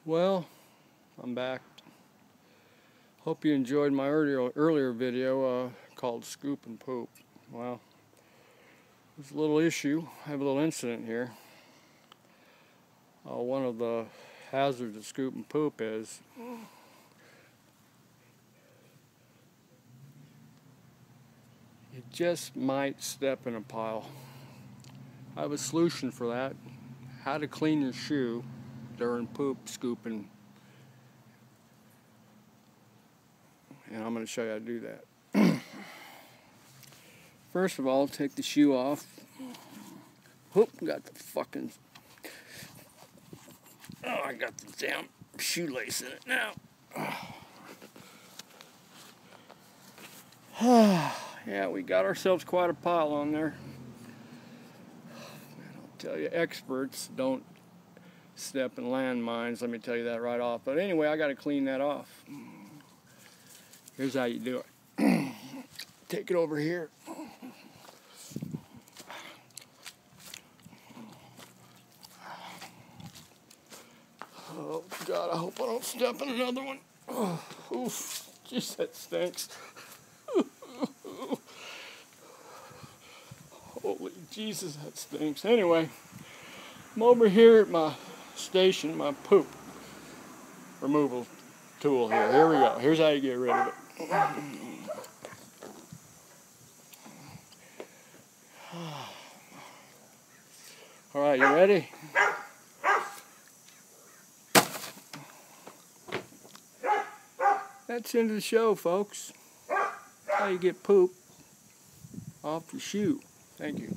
Well, I'm back. Hope you enjoyed my earlier video called Scoop and Poop. Well, there's a little issue. I have a little incident here. One of the hazards of scoop and poop is you just might step in a pile. I have a solution for that. How to clean your shoe during poop scooping. And I'm going to show you how to do that. First of all, take the shoe off. Whoop, got the fucking... Oh, I got the damn shoelace in it now. Yeah, we got ourselves quite a pile on there. I'll tell you, experts don't step in landmines, let me tell you that right off. But anyway, I got to clean that off. Here's how you do it. Take it over here. Oh God, I hope I don't step in another one. Oh, oof, jeez, that stinks. Holy Jesus, that stinks. Anyway, I'm over here at my station, my poop removal tool here. Here we go. Here's how you get rid of it. All right, you ready? That's the end of the show, folks. How you get poop off your shoe. Thank you.